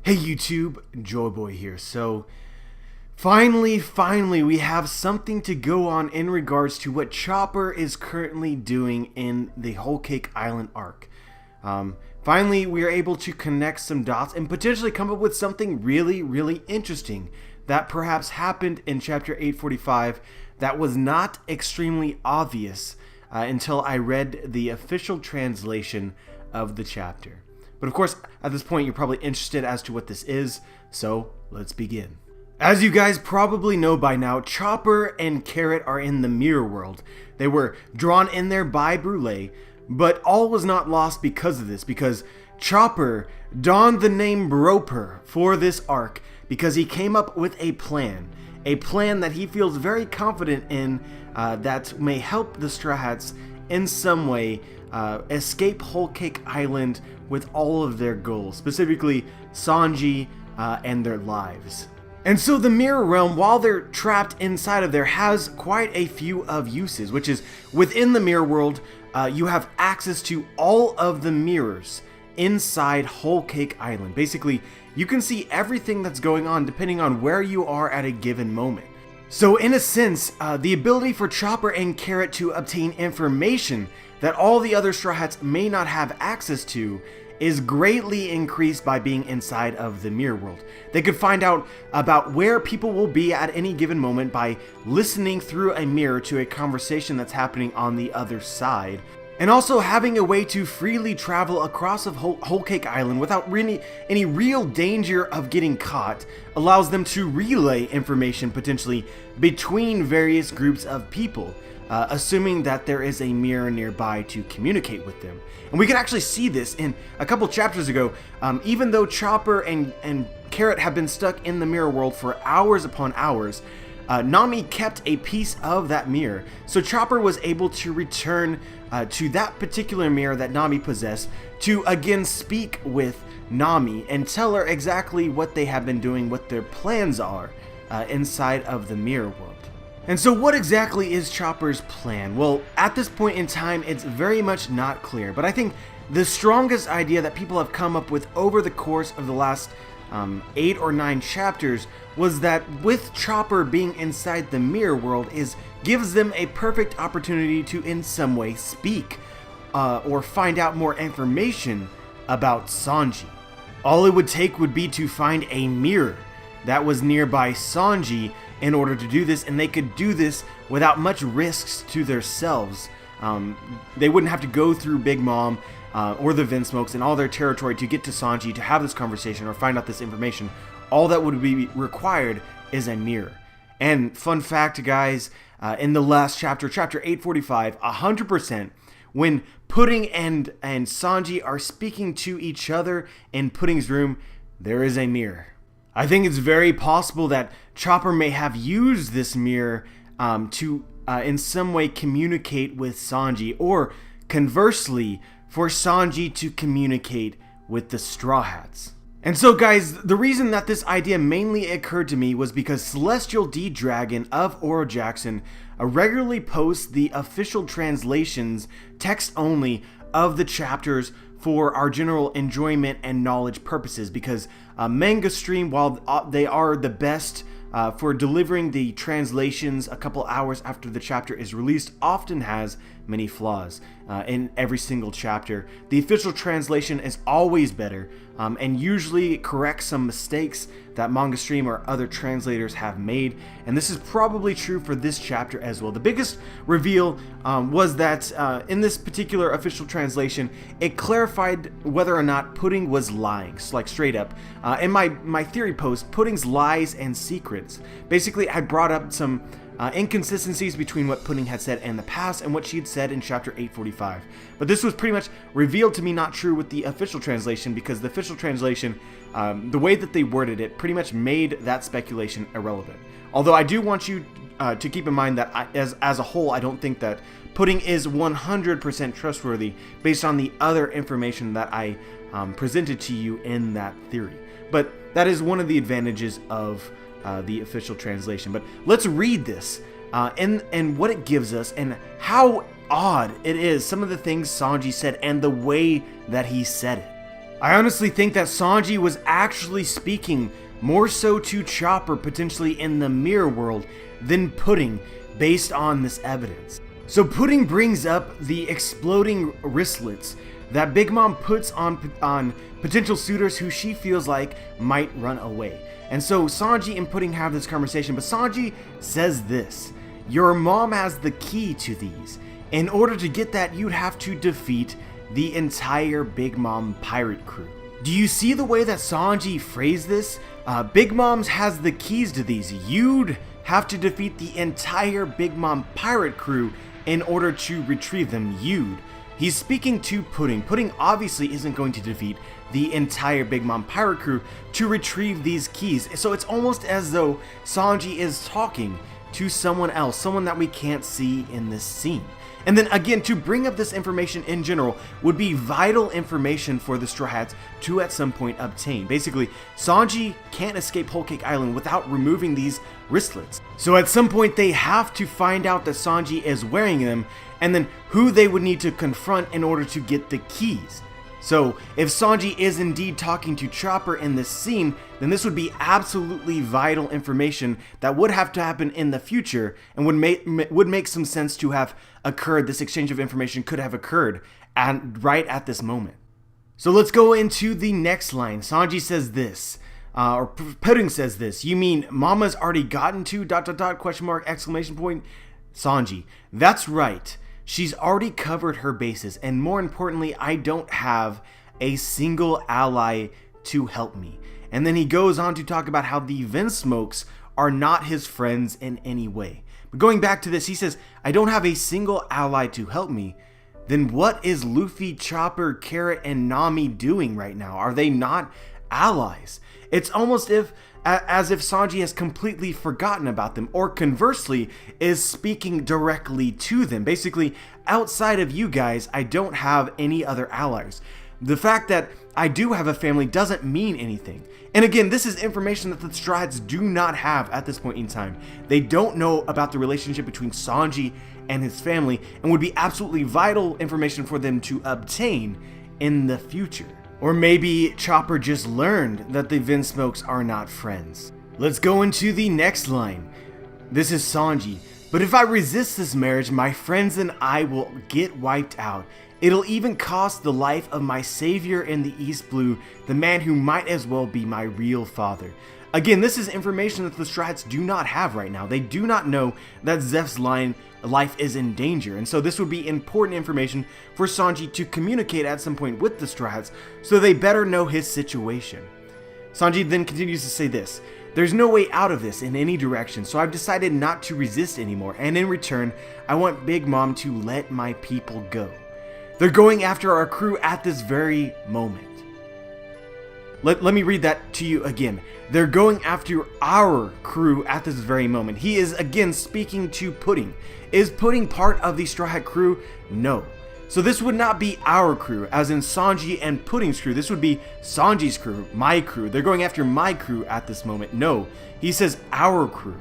Hey YouTube, Joyboy here. So, finally, we have something to go on in regards to what Chopper is currently doing in the Whole Cake Island arc. Finally, we are able to connect some dots and potentially come up with something really interesting that perhaps happened in Chapter 845 that was not extremely obvious until I read the official translation of the chapter. But of course, at this point, you're probably interested as to what this is, so let's begin. As you guys probably know by now, Chopper and Carrot are in the mirror world. They were drawn in there by Brûlé, but all was not lost because of this, because Chopper donned the name Roper for this arc because he came up with a plan that he feels very confident in that may help the Straw Hats in some way escape Whole Cake Island with all of their goals, specifically Sanji and their lives. And so the mirror realm, while they're trapped inside of there, has quite a few of uses, which is within the mirror world, you have access to all of the mirrors inside Whole Cake Island. Basically, you can see everything that's going on depending on where you are at a given moment. So in a sense, the ability for Chopper and Carrot to obtain information that all the other Straw Hats may not have access to is greatly increased by being inside of the mirror world. They could find out about where people will be at any given moment by listening through a mirror to a conversation that's happening on the other side. And also having a way to freely travel across of Whole Cake Island without really any real danger of getting caught allows them to relay information potentially between various groups of people, assuming that there is a mirror nearby to communicate with them. And we can actually see this in a couple chapters ago. Even though Chopper and Carrot have been stuck in the mirror world for hours upon hours, Nami kept a piece of that mirror, so Chopper was able to return to that particular mirror that Nami possessed to again speak with Nami and tell her exactly what they have been doing, what their plans are inside of the mirror world. And so what exactly is Chopper's plan? Well, at this point in time, it's very much not clear, but I think the strongest idea that people have come up with over the course of the last 8 or 9 chapters was that with Chopper being inside the mirror world gives them a perfect opportunity to in some way speak or find out more information about Sanji. All it would take would be to find a mirror that was nearby Sanji in order to do this, and they could do this without much risks to themselves. They wouldn't have to go through Big Mom or the Vinsmokes and all their territory to get to Sanji to have this conversation or find out this information. All that would be required is a mirror. And fun fact, guys, in the last chapter, chapter 845, 100%, when Pudding and Sanji are speaking to each other in Pudding's room, there is a mirror. I think it's very possible that Chopper may have used this mirror to in some way communicate with Sanji, or conversely, for Sanji to communicate with the Straw Hats. And so guys, the reason that this idea mainly occurred to me was because Celestial D Dragon of Oro Jackson regularly posts the official translations, text only, of the chapters for our general enjoyment and knowledge purposes, because Manga Stream, while they are the best for delivering the translations a couple hours after the chapter is released, often has many flaws in every single chapter. The official translation is always better and usually corrects some mistakes that Manga Stream or other translators have made, and this is probably true for this chapter as well. The biggest reveal was that in this particular official translation, it clarified whether or not Pudding was lying, like straight up. In my theory post, Pudding's lies and secrets, basically I brought up some inconsistencies between what Pudding had said in the past and what she had said in chapter 845. But this was pretty much revealed to me not true with the official translation, because the official translation, the way that they worded it, pretty much made that speculation irrelevant. Although I do want you to keep in mind that as a whole, I don't think that Pudding is 100% trustworthy based on the other information that I presented to you in that theory. But that is one of the advantages of the official translation. But let's read this and what it gives us and how odd it is, some of the things Sanji said and the way that he said it. I honestly think that Sanji was actually speaking more so to Chopper potentially in the mirror world than Pudding based on this evidence. So Pudding brings up the exploding wristlets that Big Mom puts on potential suitors who she feels like might run away. And so Sanji and Pudding have this conversation, but Sanji says this: your mom has the key to these. In order to get that, you'd have to defeat the entire Big Mom pirate crew. Do you see the way that Sanji phrased this? Big Mom's has the keys to these. You'd have to defeat the entire Big Mom pirate crew in order to retrieve them. He's speaking to Pudding. Pudding obviously isn't going to defeat the entire Big Mom pirate crew to retrieve these keys. So it's almost as though Sanji is talking to someone else, someone that we can't see in this scene. And then again, to bring up this information in general would be vital information for the Straw Hats to at some point obtain. Basically, Sanji can't escape Whole Cake Island without removing these wristlets. So at some point they have to find out that Sanji is wearing them, and then who they would need to confront in order to get the keys. So if Sanji is indeed talking to Chopper in this scene, then this would be absolutely vital information that would have to happen in the future and would make some sense to have occurred. This exchange of information could have occurred right at this moment. So let's go into the next line. Sanji says this, or Pudding says this: you mean Mama's already gotten to ... exclamation point. Sanji: that's right. She's already covered her bases, and more importantly, I don't have a single ally to help me. And then he goes on to talk about how the Vinsmokes are not his friends in any way. But going back to this, he says, I don't have a single ally to help me. Then what is Luffy, Chopper, Carrot, and Nami doing right now? Are they not allies? It's almost as if Sanji has completely forgotten about them, or conversely, is speaking directly to them. Basically, outside of you guys, I don't have any other allies. The fact that I do have a family doesn't mean anything. And again, this is information that the Straw Hats do not have at this point in time. They don't know about the relationship between Sanji and his family, and would be absolutely vital information for them to obtain in the future. Or maybe Chopper just learned that the Vinsmokes are not friends. Let's go into the next line. This is Sanji. But if I resist this marriage, my friends and I will get wiped out. It'll even cost the life of my savior in the East Blue, the man who might as well be my real father. Again, this is information that the Straw Hats do not have right now. They do not know that Zeph's life is in danger, and so this would be important information for Sanji to communicate at some point with the Straw Hats, so they better know his situation. Sanji then continues to say this: there's no way out of this in any direction, so I've decided not to resist anymore, and in return, I want Big Mom to let my people go. They're going after our crew at this very moment. Let me read that to you again. They're going after our crew at this very moment. He is again speaking to Pudding. Is Pudding part of the Straw Hat crew? No. So this would not be our crew, as in Sanji and Pudding's crew. This would be Sanji's crew, my crew. They're going after my crew at this moment. No, he says our crew,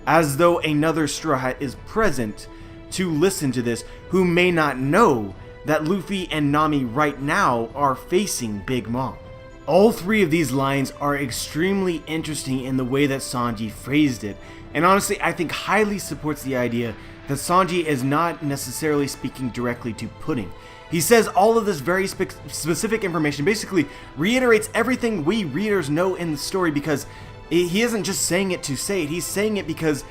as though another Straw Hat is present to listen to this, who may not know that Luffy and Nami right now are facing Big Mom. All three of these lines are extremely interesting in the way that Sanji phrased it, and honestly I think highly supports the idea that Sanji is not necessarily speaking directly to Pudding. He says all of this very specific information, basically reiterates everything we readers know in the story, because he isn't just saying it to say it, he's saying it because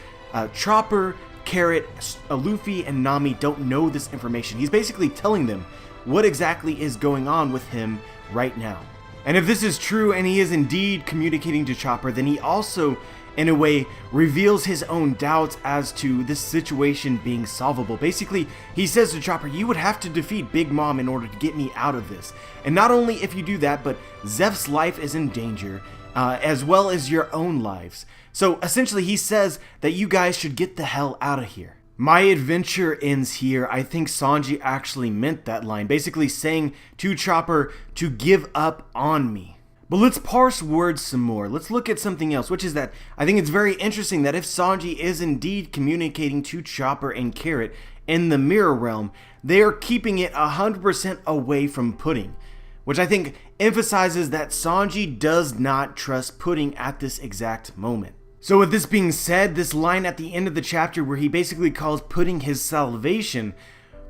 Chopper, Carrot, Luffy, and Nami don't know this information. He's basically telling them what exactly is going on with him right now. And if this is true and he is indeed communicating to Chopper, then he also, in a way, reveals his own doubts as to this situation being solvable. Basically, he says to Chopper, you would have to defeat Big Mom in order to get me out of this. And not only if you do that, but Zeph's life is in danger, as well as your own lives. So essentially he says that you guys should get the hell out of here. My adventure ends here. I think Sanji actually meant that line, basically saying to Chopper to give up on me. But let's parse words some more. Let's look at something else, which is that I think it's very interesting that if Sanji is indeed communicating to Chopper and Carrot in the mirror realm, they are keeping it 100% away from Pudding. which I think emphasizes that Sanji does not trust Pudding at this exact moment. So with this being said, this line at the end of the chapter where he basically calls Pudding his salvation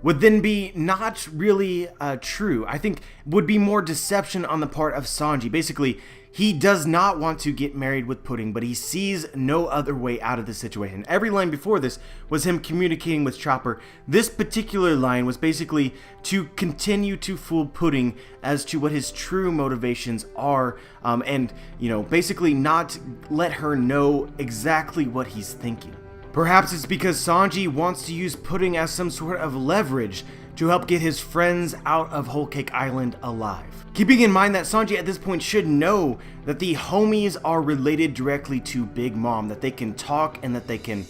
would then be not really true. I think would be more deception on the part of Sanji. Basically, he does not want to get married with Pudding, but he sees no other way out of the situation. Every line before this was him communicating with Chopper. This particular line was basically to continue to fool Pudding as to what his true motivations are, and, you know, basically not let her know exactly what he's thinking. Perhaps it's because Sanji wants to use Pudding as some sort of leverage to help get his friends out of Whole Cake Island alive. Keeping in mind that Sanji at this point should know that the homies are related directly to Big Mom, that they can talk and that they can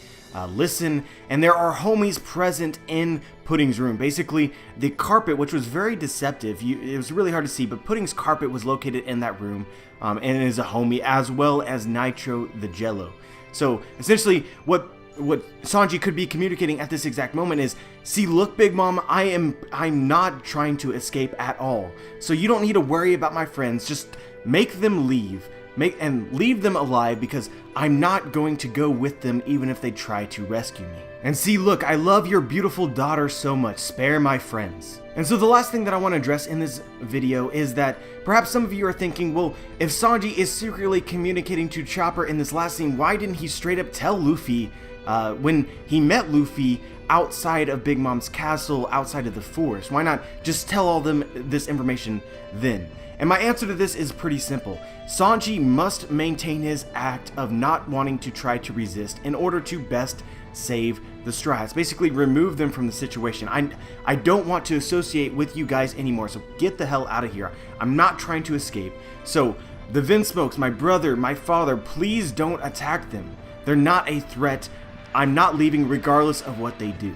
listen, and there are homies present in Pudding's room. Basically, the carpet, which was very deceptive, it was really hard to see, but Pudding's carpet was located in that room, and it is a homie, as well as Nitro the Jello. So essentially, what Sanji could be communicating at this exact moment is, see, look, Big Mom, I'm not trying to escape at all. So you don't need to worry about my friends. Just make them leave. Leave them alive, because I'm not going to go with them even if they try to rescue me. And see, look, I love your beautiful daughter so much. Spare my friends. And so the last thing that I want to address in this video is that perhaps some of you are thinking, well, if Sanji is secretly communicating to Chopper in this last scene, why didn't he straight up tell Luffy when he met Luffy outside of Big Mom's castle, outside of the forest? Why not just tell all them this information then? And my answer to this is pretty simple. Sanji must maintain his act of not wanting to try to resist in order to best save the Straw Hats. Basically remove them from the situation. I don't want to associate with you guys anymore, so get the hell out of here. I'm not trying to escape. So the Vinsmokes, my brother, my father, please don't attack them. They're not a threat. I'm not leaving regardless of what they do.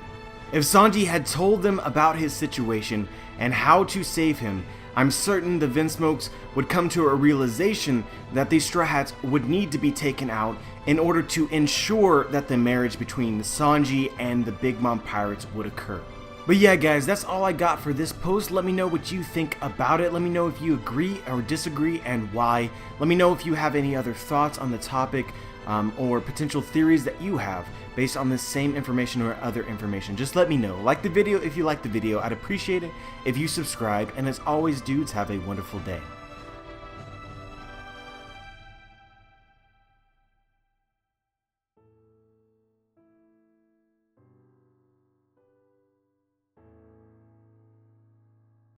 If Sanji had told them about his situation and how to save him, I'm certain the Vinsmokes would come to a realization that these Straw Hats would need to be taken out in order to ensure that the marriage between Sanji and the Big Mom pirates would occur. But yeah, guys, that's all I got for this post. Let me know what you think about it. Let me know if you agree or disagree and why. Let me know if you have any other thoughts on the topic, or potential theories that you have based on this same information or other information. Just let me know. Like the video if you like the video. I'd appreciate it if you subscribe. And as always, dudes, have a wonderful day.